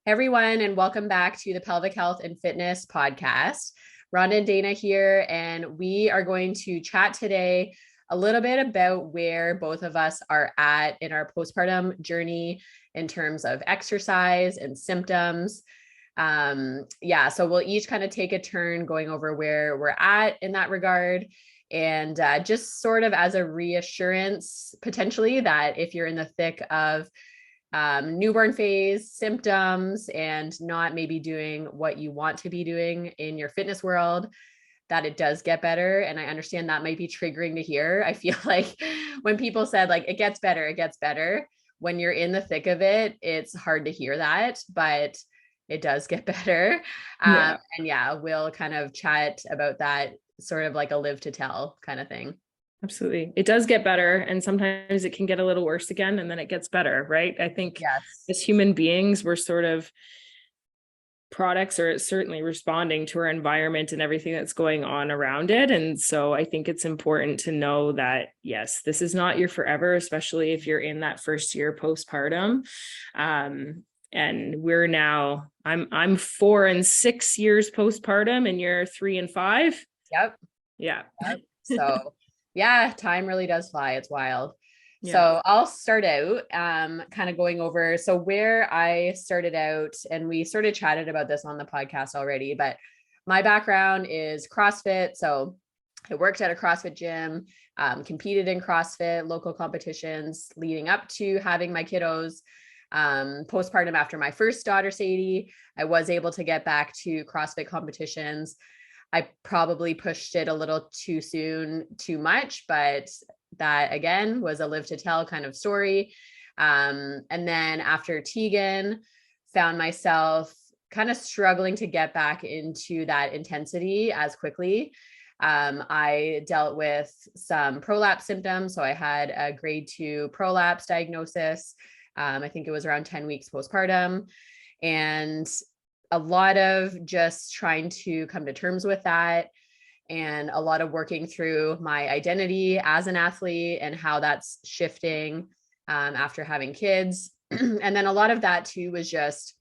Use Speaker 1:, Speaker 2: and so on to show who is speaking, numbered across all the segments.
Speaker 1: Everyone, and welcome back to the Pelvic Health and Fitness Podcast. Rhonda and Dayna here, and we are going to chat today a little bit about where both of us are at in our postpartum journey in terms of exercise and symptoms. So we'll each kind of take a turn going over where we're at in that regard. And just sort of as a reassurance, potentially, that if you're in the thick of newborn phase symptoms and not maybe doing what you want to be doing in your fitness world, that it does get better. And I understand that might be triggering to hear. I feel like when people said like, it gets better, when you're in the thick of it, it's hard to hear that, but it does get better. We'll kind of chat about that, sort of like a live to tell kind of thing.
Speaker 2: Absolutely. It does get better. And sometimes it can get a little worse again, and then it gets better, right? I think as human beings, we're sort of products, or certainly responding to our environment and everything that's going on around it. And so I think it's important to know that, yes, this is not your forever, especially if you're in that first year postpartum. And we're now, I'm 4 and 6 years postpartum, and you're 3 and 5.
Speaker 1: Yep.
Speaker 2: Yeah.
Speaker 1: Yep. So yeah, time really does fly. It's wild. Yeah. So I'll start out kind of going over. So where I started out, and we sort of chatted about this on the podcast already, but my background is CrossFit. So I worked at a CrossFit gym, competed in CrossFit local competitions leading up to having my kiddos. Postpartum after my first daughter, Sadie, I was able to get back to CrossFit competitions. I probably pushed it a little too soon, too much, but that again was a live to tell kind of story. And then after Tegan, found myself kind of struggling to get back into that intensity as quickly. I dealt with some prolapse symptoms. So I had a grade 2 prolapse diagnosis. I think it was around 10 weeks postpartum. And a lot of just trying to come to terms with that, and a lot of working through my identity as an athlete and how that's shifting after having kids. And then a lot of that too was just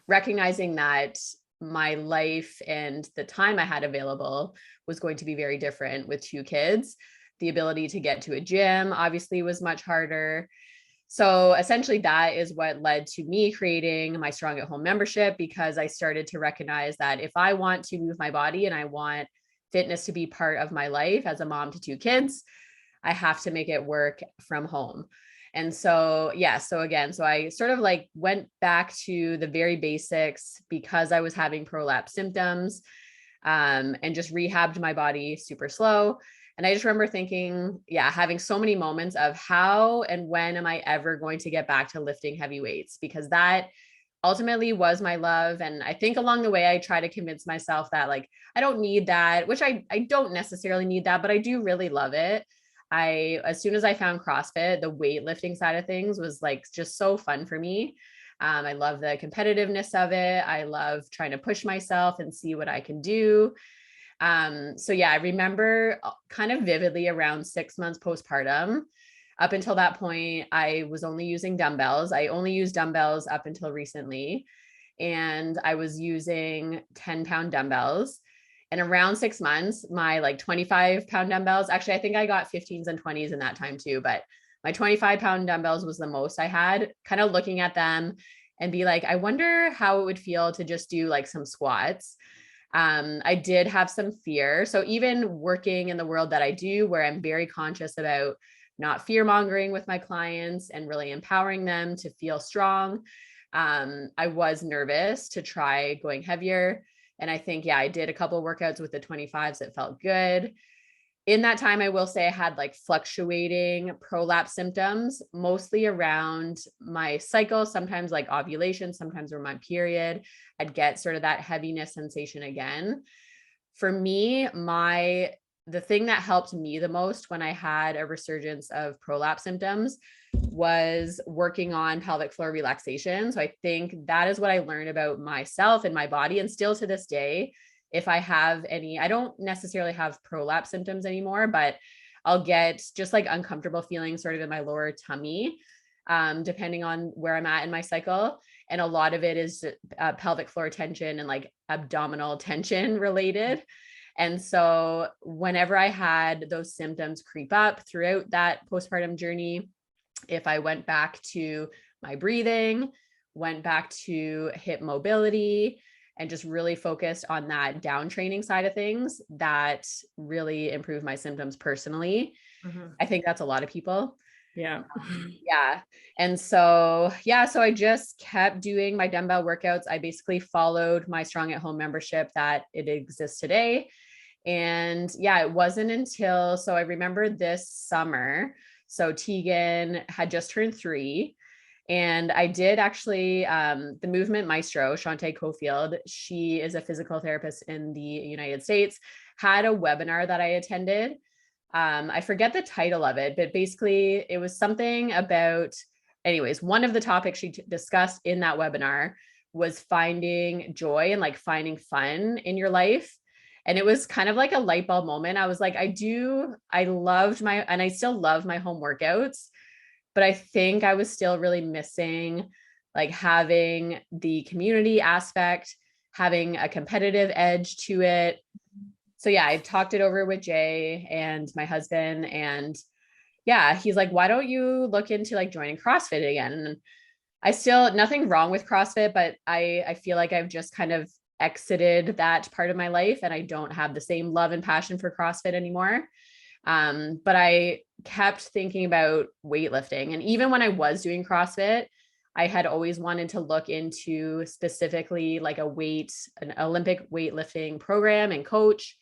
Speaker 1: recognizing that my life and the time I had available was going to be very different with 2 kids. The ability to get to a gym obviously was much harder. So essentially that is what led to me creating my Strong at Home membership, because I started to recognize that if I want to move my body and I want fitness to be part of my life as a mom to 2 kids, I have to make it work from home. And so, so I sort of like went back to the very basics because I was having prolapse symptoms, and just rehabbed my body super slow. And I just remember thinking, having so many moments of how and when am I ever going to get back to lifting heavy weights? Because that ultimately was my love. And I think along the way, I try to convince myself that like, I don't need that, which I don't necessarily need that, but I do really love it. As soon as I found CrossFit, the weightlifting side of things was like just so fun for me. I love the competitiveness of it. I love trying to push myself and see what I can do. I remember kind of vividly around 6 months postpartum. Up until that point, I was only using dumbbells. I only used dumbbells up until recently. And I was using 10-pound dumbbells. And around 6 months, my like 25-pound dumbbells, actually, I think I got 15s and 20s in that time too, but my 25-pound dumbbells was the most I had, kind of looking at them and be like, I wonder how it would feel to just do like some squats. I did have some fear. So even working in the world that I do, where I'm very conscious about not fear mongering with my clients and really empowering them to feel strong, I was nervous to try going heavier. And I think, I did a couple of workouts with the 25s that felt good. In that time, I will say I had like fluctuating prolapse symptoms, mostly around my cycle, sometimes like ovulation, sometimes around my period. I'd get sort of that heaviness sensation again. For me, the thing that helped me the most when I had a resurgence of prolapse symptoms was working on pelvic floor relaxation. So I think that is what I learned about myself and my body. And still to this day, if I have any, I don't necessarily have prolapse symptoms anymore, but I'll get just like uncomfortable feelings sort of in my lower tummy, depending on where I'm at in my cycle. And a lot of it is pelvic floor tension and like abdominal tension related. And so whenever I had those symptoms creep up throughout that postpartum journey, if I went back to my breathing, went back to hip mobility, and just really focused on that down training side of things, that really improved my symptoms personally. I think that's a lot of people.
Speaker 2: Yeah.
Speaker 1: Yeah. And so, so I just kept doing my dumbbell workouts. I basically followed my Strong at Home membership that it exists today. And it wasn't until, so I remember this summer, so Tegan had just turned 3. And I did actually, the movement maestro, Shantae Cofield, she is a physical therapist in the United States, had a webinar that I attended. I forget the title of it, but basically it was something about, anyways, one of the topics she discussed in that webinar was finding joy and like finding fun in your life. And it was kind of like a light bulb moment. I was like, I loved and I still love my home workouts, but I think I was still really missing like having the community aspect, having a competitive edge to it. So I talked it over with Jay and my husband, and he's like, why don't you look into like joining CrossFit again? And I still, nothing wrong with CrossFit, but I feel like I've just kind of exited that part of my life and I don't have the same love and passion for CrossFit anymore. But I kept thinking about weightlifting. And even when I was doing CrossFit, I had always wanted to look into specifically like an Olympic weightlifting program and coach.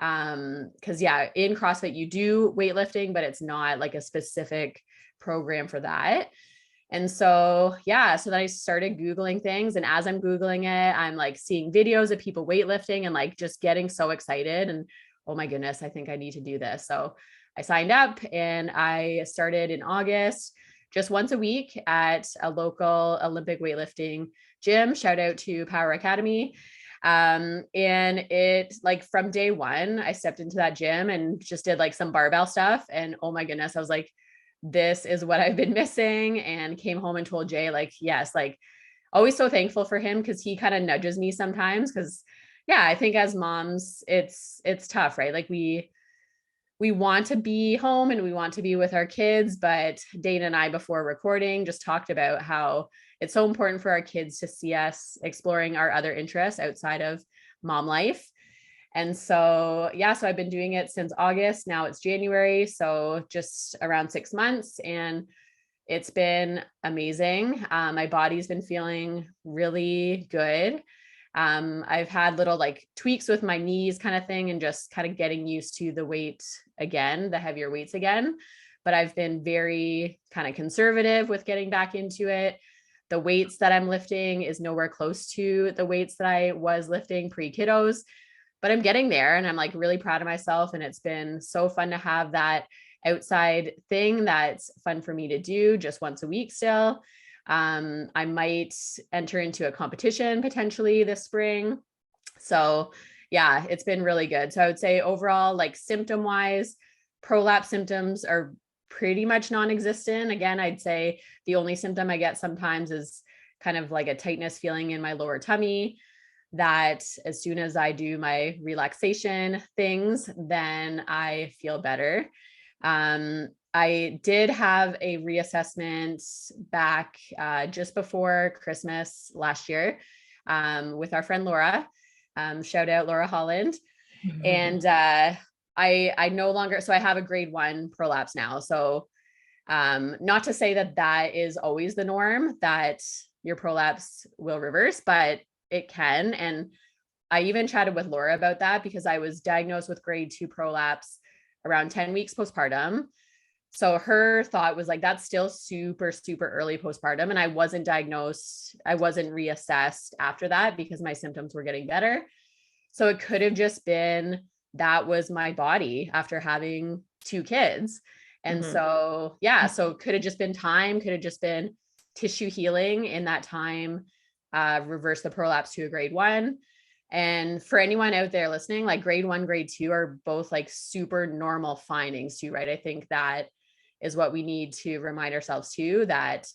Speaker 1: Cause in CrossFit you do weightlifting, but it's not like a specific program for that. And so, so then I started Googling things. And as I'm Googling it, I'm like seeing videos of people weightlifting and like just getting so excited. And oh my goodness, I think I need to do this. So I signed up and I started in August, just once a week at a local Olympic weightlifting gym. Shout out to Power Academy. And it like from day one, I stepped into that gym and just did like some barbell stuff. And oh my goodness, I was like, this is what I've been missing. And came home and told Jay, like, yes, like always so thankful for him because he kind of nudges me sometimes. Cause I think as moms, it's tough, right? Like we want to be home and we want to be with our kids, but Dayna and I before recording just talked about how it's so important for our kids to see us exploring our other interests outside of mom life. And so, so I've been doing it since August. Now it's January. So just around 6 months, and it's been amazing. My body's been feeling really good. I've had little like tweaks with my knees kind of thing and just kind of getting used to the weight again, the heavier weights again. But I've been very kind of conservative with getting back into it. The weights that I'm lifting is nowhere close to the weights that I was lifting pre-kiddos, but I'm getting there and I'm like really proud of myself. And it's been so fun to have that outside thing that's fun for me to do just once a week still. I might enter into a competition potentially this spring. So it's been really good. So I would say overall, like symptom wise, prolapse symptoms are pretty much non-existent. Again, I'd say the only symptom I get sometimes is kind of like a tightness feeling in my lower tummy, that as soon as I do my relaxation things, then I feel better. I did have a reassessment back just before Christmas last year with our friend Laura. Shout out Laura Holland. Mm-hmm. And I no longer, so I have a grade 1 prolapse now. So not to say that that is always the norm, that your prolapse will reverse, but it can. And I even chatted with Laura about that because I was diagnosed with grade 2 prolapse around 10 weeks postpartum. So her thought was like, that's still super, super early postpartum. And I wasn't diagnosed. I wasn't reassessed after that because my symptoms were getting better. So it could have just been, that was my body after having 2 kids. And so, so it could have just been time, could have just been tissue healing in that time, reverse the prolapse to a grade 1. And for anyone out there listening, like grade 1, grade 2 are both like super normal findings too, right? I think that is what we need to remind ourselves too, that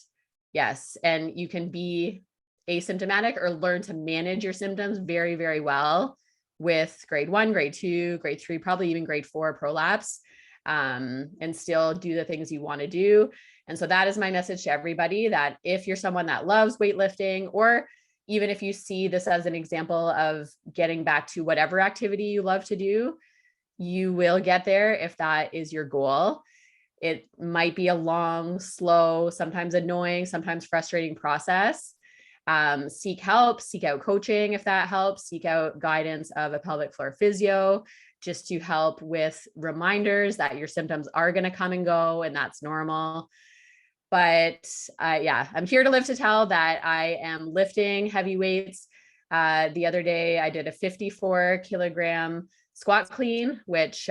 Speaker 1: yes, and you can be asymptomatic or learn to manage your symptoms very, very well with grade 1, grade 2, grade 3, probably even grade 4 prolapse, and still do the things you want to do. And so that is my message to everybody, that if you're someone that loves weightlifting, or even if you see this as an example of getting back to whatever activity you love to do, you will get there if that is your goal. It might be a long, slow, sometimes annoying, sometimes frustrating process. Seek help, seek out coaching if that helps, seek out guidance of a pelvic floor physio, just to help with reminders that your symptoms are going to come and go, and that's normal. But yeah, I'm here to live to tell that I am lifting heavy weights. The other day I did a 54 kilogram squat clean, which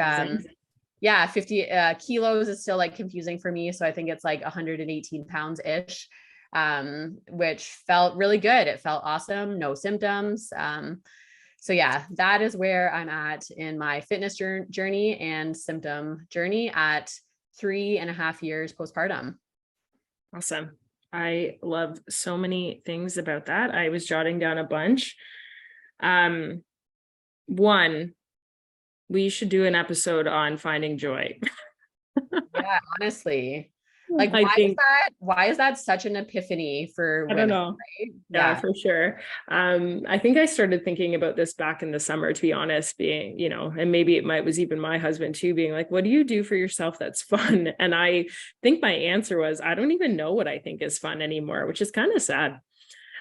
Speaker 1: yeah, 50 kilos is still like confusing for me. So I think it's like 118 pounds ish, which felt really good. It felt awesome. No symptoms. So yeah, that is where I'm at in my fitness journey and symptom journey at 3.5 years postpartum.
Speaker 2: Awesome. I love so many things about that. I was jotting down a bunch. One, we should do an episode on finding joy.
Speaker 1: Yeah, honestly. Like, why is that such an epiphany for women? I don't know. Right?
Speaker 2: Yeah, for sure. I think I started thinking about this back in the summer, to be honest, being, you know, and maybe it was even my husband too, being like, what do you do for yourself that's fun? And I think my answer was, I don't even know what I think is fun anymore, which is kind of sad.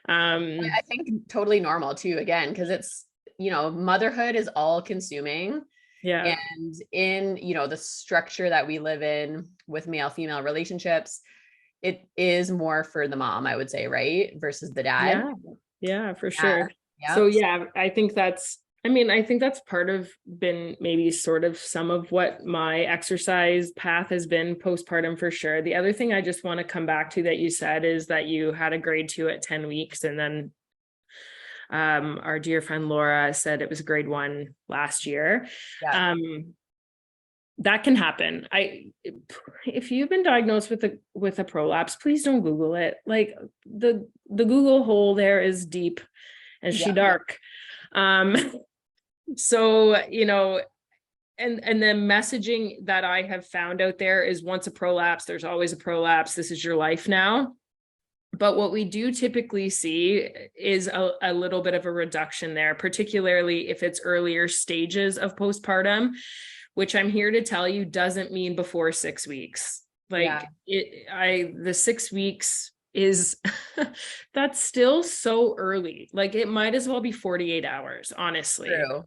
Speaker 1: I think totally normal too, again, because it's, you know, motherhood is all consuming.
Speaker 2: Yeah.
Speaker 1: And in, you know, the structure that we live in with male-female relationships, it is more for the mom, I would say, right? Versus the dad.
Speaker 2: Yeah, for sure. Yeah. So yeah, I think that's part of been maybe sort of some of what my exercise path has been postpartum for sure. The other thing I just want to come back to that you said is that you had a grade 2 at 10 weeks, and then our dear friend Laura said it was grade 1 last year. Yeah. That can happen. If you've been diagnosed with a prolapse, please don't Google it. Like the Google hole there is deep and she dark. So, you know, and the messaging that I have found out there is, once a prolapse, there's always a prolapse. This is your life now. But what we do typically see is a little bit of a reduction there, particularly if it's earlier stages of postpartum, which I'm here to tell you doesn't mean before 6 weeks. Like the 6 weeks is, that's still so early. Like it might as well be 48 hours, honestly.
Speaker 1: True.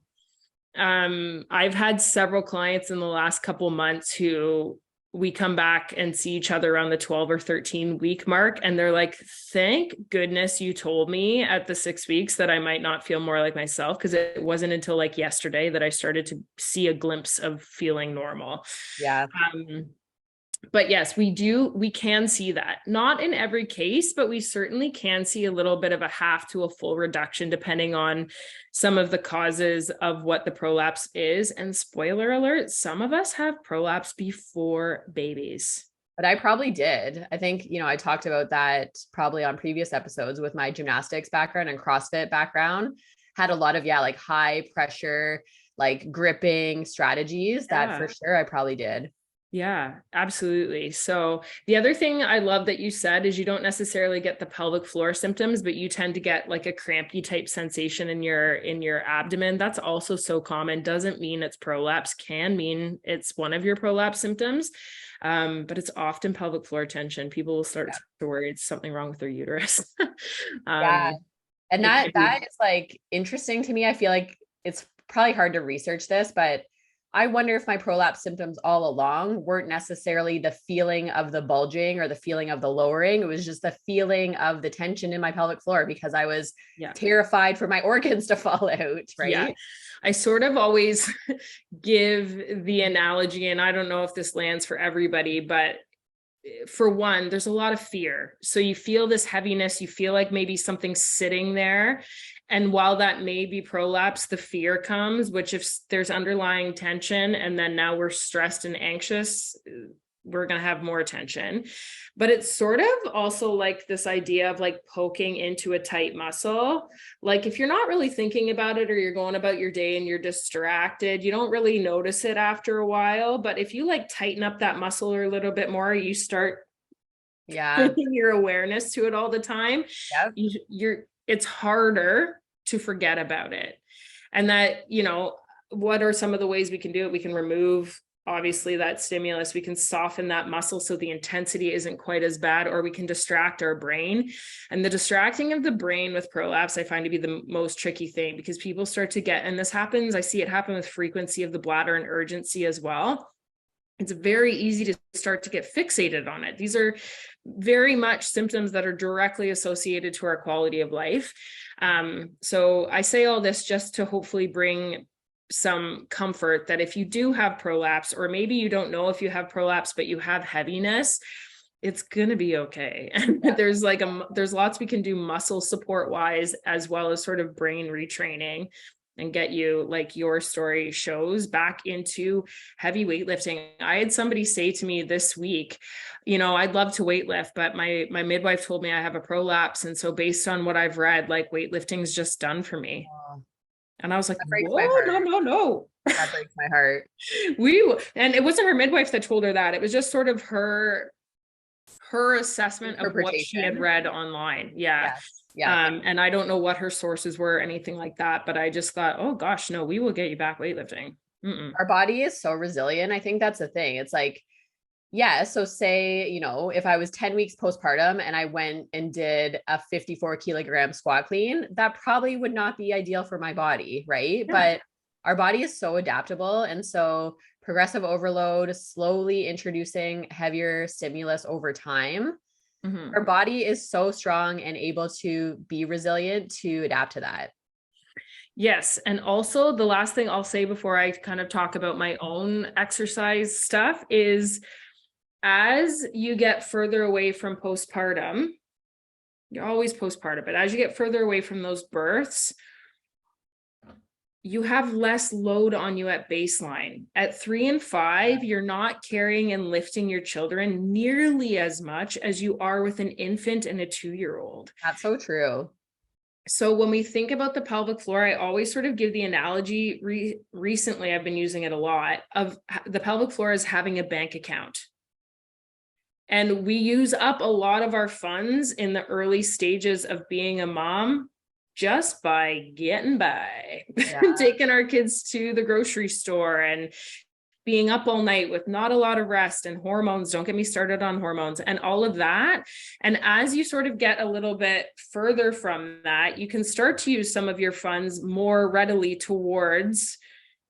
Speaker 2: I've had several clients in the last couple months who we come back and see each other around the 12 or 13 week mark. And they're like, thank goodness you told me at the 6 weeks that I might not feel more like myself. Cause it wasn't until like yesterday that I started to see a glimpse of feeling normal.
Speaker 1: Yeah.
Speaker 2: But yes, we can see that, not in every case, but we certainly can see a little bit of a half to a full reduction depending on some of the causes of what the prolapse is. And spoiler alert, some of us have prolapse before babies.
Speaker 1: But I probably did. I think, you know, I talked about that probably on previous episodes with my gymnastics background and CrossFit background, had a lot of, like high pressure, like gripping strategies that for sure I probably did.
Speaker 2: Yeah, absolutely. So the other thing I love that you said is you don't necessarily get the pelvic floor symptoms, but you tend to get like a crampy type sensation in your abdomen. That's also so common. Doesn't mean it's prolapse, can mean it's one of your prolapse symptoms. But it's often pelvic floor tension. People will start to worry it's something wrong with their uterus.
Speaker 1: And that is like interesting to me. I feel like it's probably hard to research this, but I wonder if my prolapse symptoms all along weren't necessarily the feeling of the bulging or the feeling of the lowering. It was just the feeling of the tension in my pelvic floor because I was terrified for my organs to fall out. Right. Yeah.
Speaker 2: I sort of always give the analogy, and I don't know if this lands for everybody, but for one, there's a lot of fear. So you feel this heaviness, you feel like maybe something's sitting there. And while that may be prolapse, the fear comes, which if there's underlying tension and then now we're stressed and anxious, we're going to have more tension. But it's sort of also like this idea of like poking into a tight muscle. Like if you're not really thinking about it, or you're going about your day and you're distracted, you don't really notice it after a while. But if you like tighten up that muscle a little bit more, you start bringing your awareness to it all the time. It's harder to forget about it. And that, you know, what are some of the ways we can do it? We can remove obviously that stimulus, we can soften that muscle so the intensity isn't quite as bad, or we can distract our brain. And the distracting of the brain with prolapse, I find to be the most tricky thing, because people start to get, and this happens, I see it happen with frequency of the bladder and urgency as well. It's very easy to start to get fixated on it. These are very much symptoms that are directly associated to our quality of life. So I say all this just to hopefully bring some comfort that if you do have prolapse, or maybe you don't know if you have prolapse, but you have heaviness, it's going to be okay. And there's lots we can do muscle support wise, as well as sort of brain retraining, and get you, like your story shows, back into heavy weightlifting. I had somebody say to me this week, you know, I'd love to weightlift, but my midwife told me I have a prolapse. And so based on what I've read, like weightlifting is just done for me. And I was like, whoa, no.
Speaker 1: That breaks my heart.
Speaker 2: And it wasn't her midwife that told her that. It was just sort of her assessment of what she had read online. Yeah. And I don't know what her sources were or anything like that, but I just thought, oh gosh, no, we will get you back weightlifting.
Speaker 1: Our body is so resilient. I think that's the thing. It's like, so say, you know, if I was 10 weeks postpartum and I went and did a 54 kilogram squat clean, that probably would not be ideal for my body, right? But our body is so adaptable. And so progressive overload, slowly introducing heavier stimulus over time, our body is so strong and able to be resilient to adapt to that.
Speaker 2: Yes. And also the last thing I'll say before I kind of talk about my own exercise stuff is, as you get further away from postpartum, you're always postpartum, but as you get further away from those births, you have less load on you at baseline. At 3 and 5, you're not carrying and lifting your children nearly as much as you are with an infant and a 2-year-old.
Speaker 1: That's so true.
Speaker 2: So when we think about the pelvic floor, I always sort of give the analogy, recently I've been using it a lot, of the pelvic floor as having a bank account. And we use up a lot of our funds in the early stages of being a mom just by getting by, taking our kids to the grocery store and being up all night with not a lot of rest, and hormones. Don't get me started on hormones and all of that. And as you sort of get a little bit further from that, you can start to use some of your funds more readily towards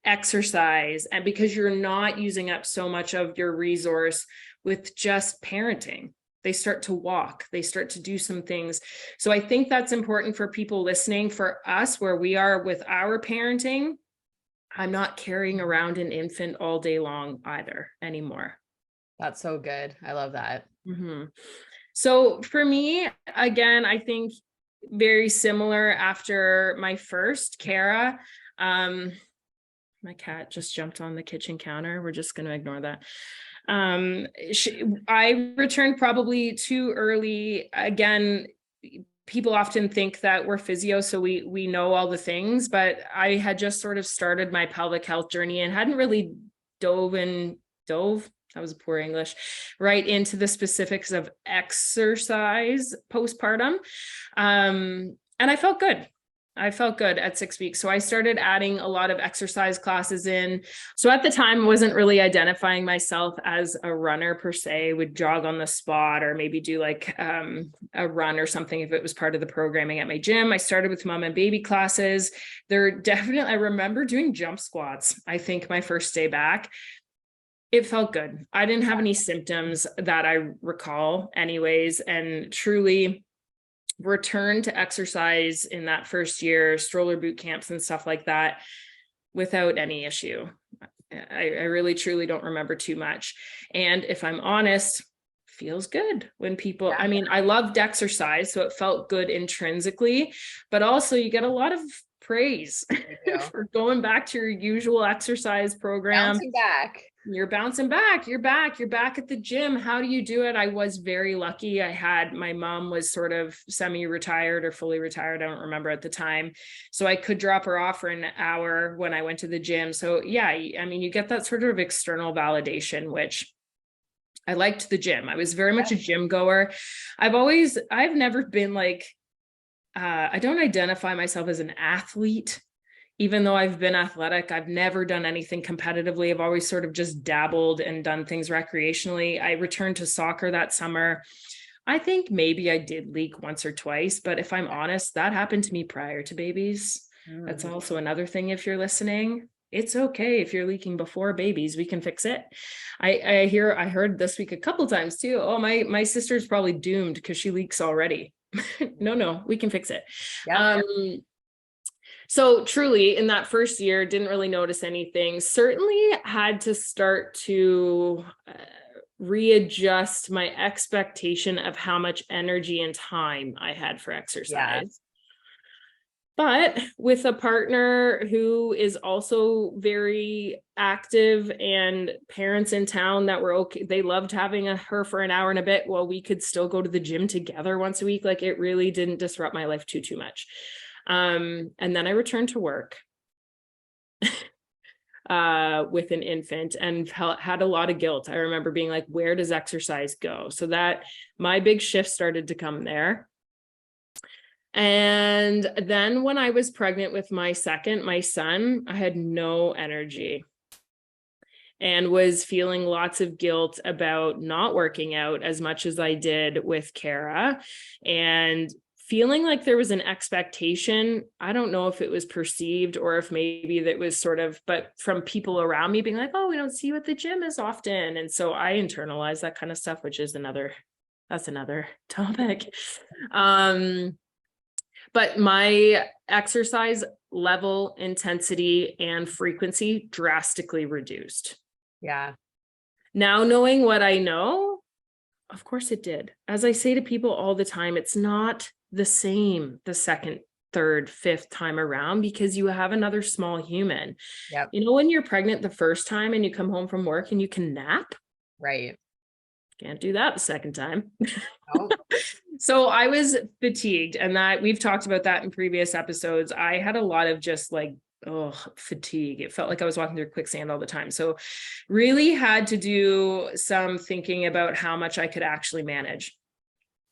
Speaker 2: exercise, and because you're not using up so much of your resource with just parenting. They start to walk, they start to do some things. So I think that's important for people listening. For us, where we are with our parenting, I'm not carrying around an infant all day long either anymore.
Speaker 1: That's so good. I love that.
Speaker 2: So for me, again, I think very similar after my first, Kara. My cat just jumped on the kitchen counter. We're just going to ignore that. I returned probably too early. Again, people often think that we're physio, so we know all the things, but I had just sort of started my pelvic health journey and hadn't really dove, that was poor English, right into the specifics of exercise postpartum. And I felt good. I felt good at 6 weeks. So I started adding a lot of exercise classes in. So at the time, I wasn't really identifying myself as a runner per se, would jog on the spot or maybe do like a run or something if it was part of the programming at my gym. I started with mom and baby classes. I remember doing jump squats, I think my first day back. It felt good. I didn't have any symptoms that I recall anyways. And truly, return to exercise in that first year, stroller boot camps and stuff like that, without any issue. I really, truly don't remember too much. And if I'm honest, feels good when people, I mean, I loved exercise, so it felt good intrinsically, but also you get a lot of praise for going back to your usual exercise program.
Speaker 1: Bouncing back.
Speaker 2: You're bouncing back. You're back. You're back at the gym. How do you do it? I was very lucky. My mom was sort of semi-retired or fully retired. I don't remember at the time. So I could drop her off for an hour when I went to the gym. So yeah, I mean, you get that sort of external validation, which I liked the gym. I was very much a gym goer. I've never been like, I don't identify myself as an athlete. Even though I've been athletic, I've never done anything competitively. I've always sort of just dabbled and done things recreationally. I returned to soccer that summer. I think maybe I did leak once or twice, but if I'm honest, that happened to me prior to babies. That's also another thing. If you're listening, it's okay. If you're leaking before babies, we can fix it. I heard this week a couple times too. Oh, my sister's probably doomed because she leaks already. No, we can fix it.
Speaker 1: Yeah.
Speaker 2: So truly in that first year, didn't really notice anything. Certainly had to start to readjust my expectation of how much energy and time I had for exercise. Yeah. But with a partner who is also very active and parents in town that were okay, they loved having her for an hour and a bit while we could still go to the gym together once a week. Like it really didn't disrupt my life too much. And then I returned to work with an infant and had a lot of guilt. I remember being like, where does exercise go? So that my big shift started to come there. And then when I was pregnant with my son, I had no energy and was feeling lots of guilt about not working out as much as I did with Kara, and feeling like there was an expectation. I don't know if it was perceived or if maybe that was sort of, but from people around me being like, oh, we don't see you at the gym as often. And so I internalized that kind of stuff, which is that's another topic. But my exercise level, intensity, and frequency drastically reduced.
Speaker 1: Yeah.
Speaker 2: Now knowing what I know, of course it did. As I say to people all the time, it's not the same the second, third, fifth time around because you have another small human.
Speaker 1: Yep.
Speaker 2: You know, when you're pregnant the first time and you come home from work and you can nap.
Speaker 1: Right.
Speaker 2: Can't do that the second time.
Speaker 1: Oh.
Speaker 2: So I was fatigued, and that we've talked about that in previous episodes. I had a lot of just like, fatigue. It felt like I was walking through quicksand all the time. So really had to do some thinking about how much I could actually manage.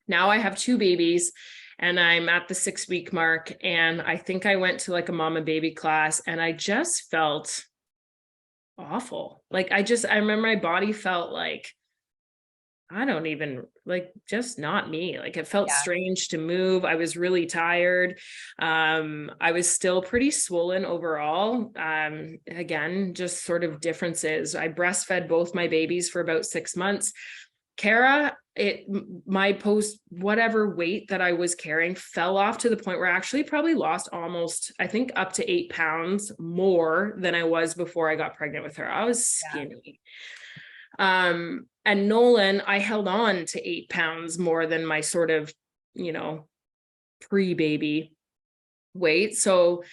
Speaker 2: Now I have 2 babies and I'm at the 6-week mark. And I think I went to like a mama baby class and I just felt awful. Like I remember my body felt like, I don't even like, just not me. Like it felt strange to move. I was really tired. I was still pretty swollen overall. Again, just sort of differences. I breastfed both my babies for about 6 months. Kara, my post whatever weight that I was carrying fell off to the point where I actually probably lost almost, I think up to 8 pounds more than I was before I got pregnant with her. I was skinny. And Nolan, I held on to 8 pounds more than my sort of, pre-baby weight. So,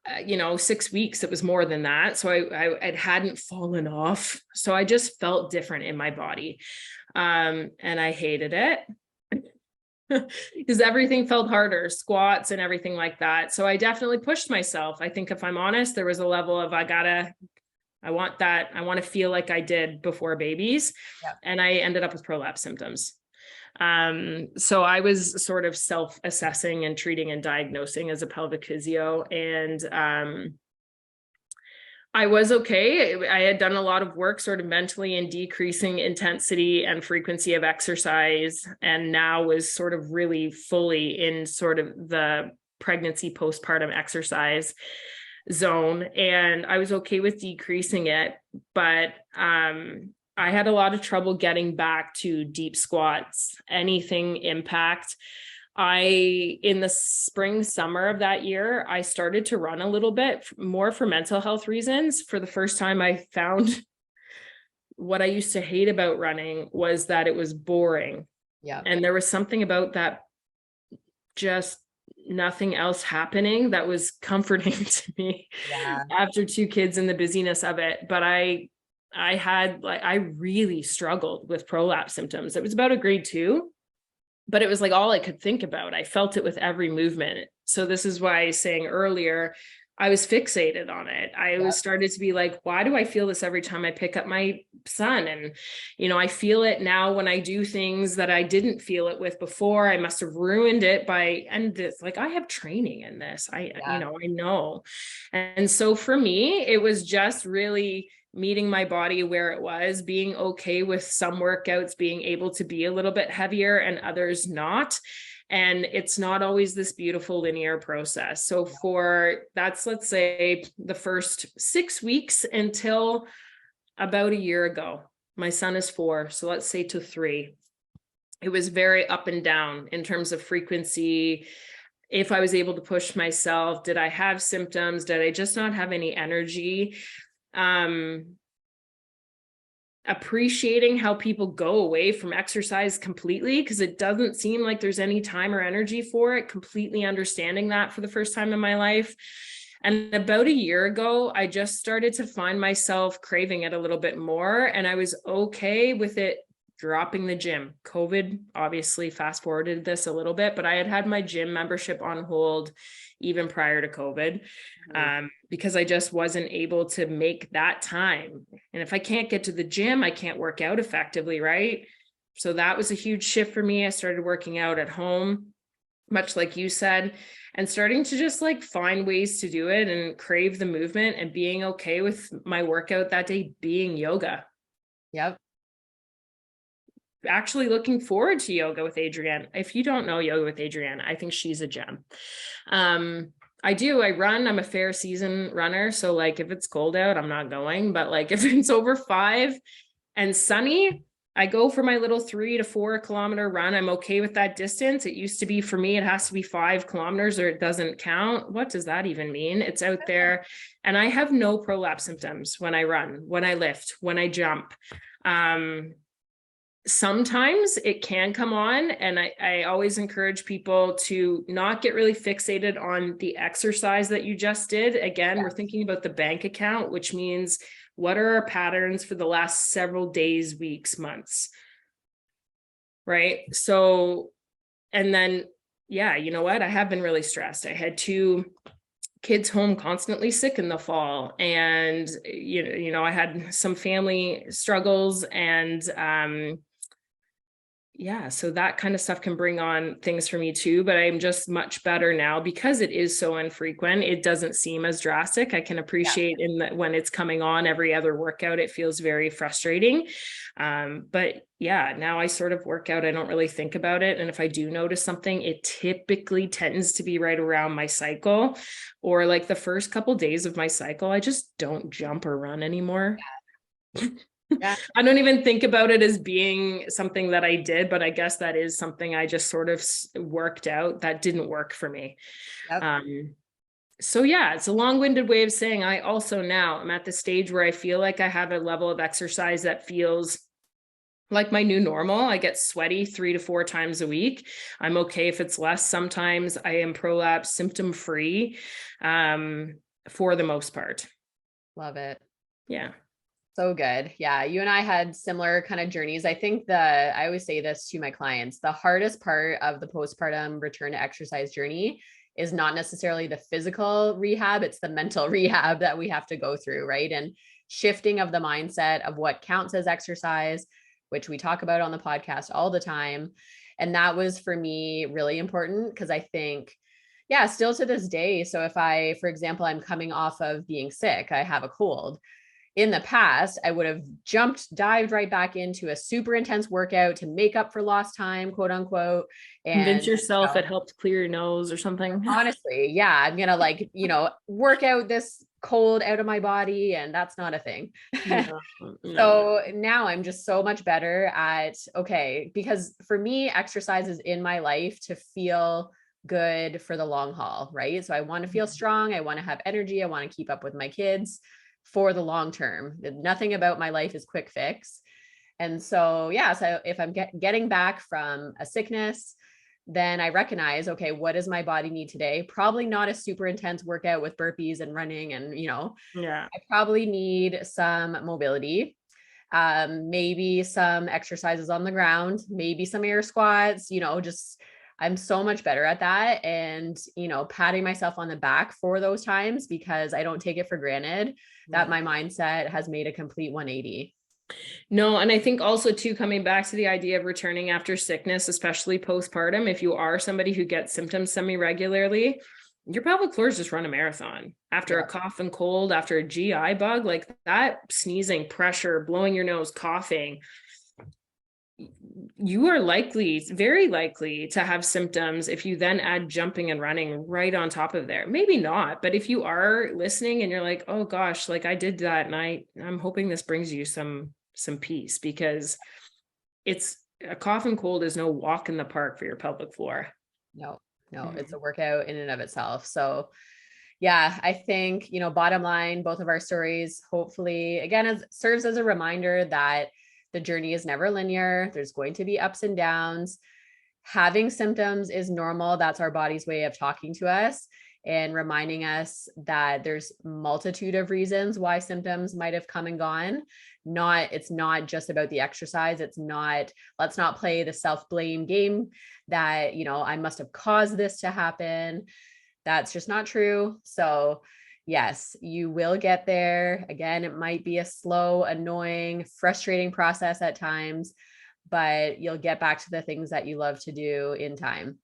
Speaker 2: 6 weeks, it was more than that. So I hadn't fallen off. So I just felt different in my body. And I hated it because everything felt harder, squats and everything like that. So I definitely pushed myself. I think if I'm honest, there was a level of, I want that. I want to feel like I did before babies.
Speaker 1: Yep.
Speaker 2: And I ended up with prolapse symptoms. So I was sort of self-assessing and treating and diagnosing as a pelvic physio. And I was okay. I had done a lot of work sort of mentally in decreasing intensity and frequency of exercise, and now was sort of really fully in sort of the pregnancy postpartum exercise zone. And I was okay with decreasing it, but I had a lot of trouble getting back to deep squats, anything impact. In the spring, summer of that year, I started to run a little bit more for mental health reasons. For the first time, I found what I used to hate about running was that it was boring.
Speaker 1: Yeah.
Speaker 2: And there was something about that, just nothing else happening, that was comforting to me after 2 kids and the busyness of it. But I I really struggled with prolapse symptoms. It was about a grade 2, but it was like all I could think about. I felt it with every movement. So this is why I was saying earlier, I was fixated on it. I was started to be like, why do I feel this every time I pick up my son? And, I feel it now when I do things that I didn't feel it with before. I must have ruined it and it's like, I have training in this. I know. And so for me, it was just really meeting my body where it was, being okay with some workouts being able to be a little bit heavier and others not. And it's not always this beautiful linear process. So let's say the first 6 weeks until about a year ago. My son is 4, so let's say to 3. It was very up and down in terms of frequency. If I was able to push myself, did I have symptoms? Did I just not have any energy? Appreciating how people go away from exercise completely, because it doesn't seem like there's any time or energy for it, completely understanding that for the first time in my life. And about a year ago, I just started to find myself craving it a little bit more, and I was okay with it dropping the gym. COVID obviously fast forwarded this a little bit, but I had my gym membership on hold even prior to COVID, because I just wasn't able to make that time. And if I can't get to the gym, I can't work out effectively, right? So that was a huge shift for me. I started working out at home, much like you said, and starting to just like find ways to do it and crave the movement and being okay with my workout that day being yoga.
Speaker 1: Yep.
Speaker 2: Actually looking forward to yoga with Adrienne. If you don't know yoga with Adrienne, I think she's a gem. I run, I'm a fair season runner. So like if it's cold out, I'm not going, but like if it's over 5 and sunny, I go for my little 3 to 4 kilometer run. I'm okay with that distance. It used to be, for me, it has to be 5 kilometers or it doesn't count. What does that even mean? It's out there. And I have no prolapse symptoms when I run, when I lift, when I jump. Sometimes it can come on, and I always encourage people to not get really fixated on the exercise that you just did. Again, we're thinking about the bank account, which means what are our patterns for the last several days, weeks, months, right? So, and then, you know what? I have been really stressed. I had 2 kids home constantly sick in the fall, and I had some family struggles, and so that kind of stuff can bring on things for me too, but I'm just much better now because it is so infrequent. It doesn't seem as drastic. I can appreciate when it's coming on every other workout, it feels very frustrating. But now I sort of work out. I don't really think about it. And if I do notice something, it typically tends to be right around my cycle, or like the first couple days of my cycle. I just don't jump or run anymore. Yeah. I don't even think about it as being something that I did, but I guess that is something I just sort of worked out that didn't work for me. Yep. So it's a long-winded way of saying I also now am at the stage where I feel like I have a level of exercise that feels like my new normal. I get sweaty 3 to 4 times a week. I'm okay if it's less. Sometimes I am prolapse symptom free, for the most part.
Speaker 1: Love it.
Speaker 2: Yeah.
Speaker 1: So good. Yeah. You and I had similar kind of journeys. I think I always say this to my clients, the hardest part of the postpartum return to exercise journey is not necessarily the physical rehab. It's the mental rehab that we have to go through. Right. And shifting of the mindset of what counts as exercise, which we talk about on the podcast all the time. And that was for me really important, because I think, still to this day. So if for example, I'm coming off of being sick, I have a cold. In the past, I would have dived right back into a super intense workout to make up for lost time, quote unquote. And
Speaker 2: convince yourself it helped clear your nose or something.
Speaker 1: Honestly, I'm going to work out this cold out of my body, and that's not a thing. No. So now I'm just so much better at, because for me, exercise is in my life to feel good for the long haul, right? So I want to feel strong. I want to have energy. I want to keep up with my kids for the long term. Nothing about my life is quick fix. And so, so if I'm getting back from a sickness, then I recognize, what does my body need today? Probably not a super intense workout with burpees and running and, I probably need some mobility. maybe some exercises on the ground, maybe some air squats, just I'm so much better at that. And, patting myself on the back for those times, because I don't take it for granted that my mindset has made a complete 180.
Speaker 2: No, and I think also too, coming back to the idea of returning after sickness, especially postpartum, if you are somebody who gets symptoms semi-regularly, your pelvic floors just run a marathon. After a cough and cold, after a GI bug, like that, sneezing, pressure, blowing your nose, coughing, you are very likely to have symptoms if you then add jumping and running right on top of there. Maybe not, but if you are listening and you're like, oh gosh, like I did that, and I'm hoping this brings you some peace, because it's a cough and cold is no walk in the park for your pelvic floor.
Speaker 1: No, it's a workout in and of itself. So yeah, I think, bottom line, both of our stories, hopefully, again, serves as a reminder that the journey is never linear. There's going to be ups and downs. Having symptoms is normal. That's our body's way of talking to us and reminding us that there's multitude of reasons why symptoms might have come and gone. It's not just about the exercise. Let's not play the self-blame game that, I must have caused this to happen. That's just not true. So yes, you will get there. Again, it might be a slow, annoying, frustrating process at times, but you'll get back to the things that you love to do in time.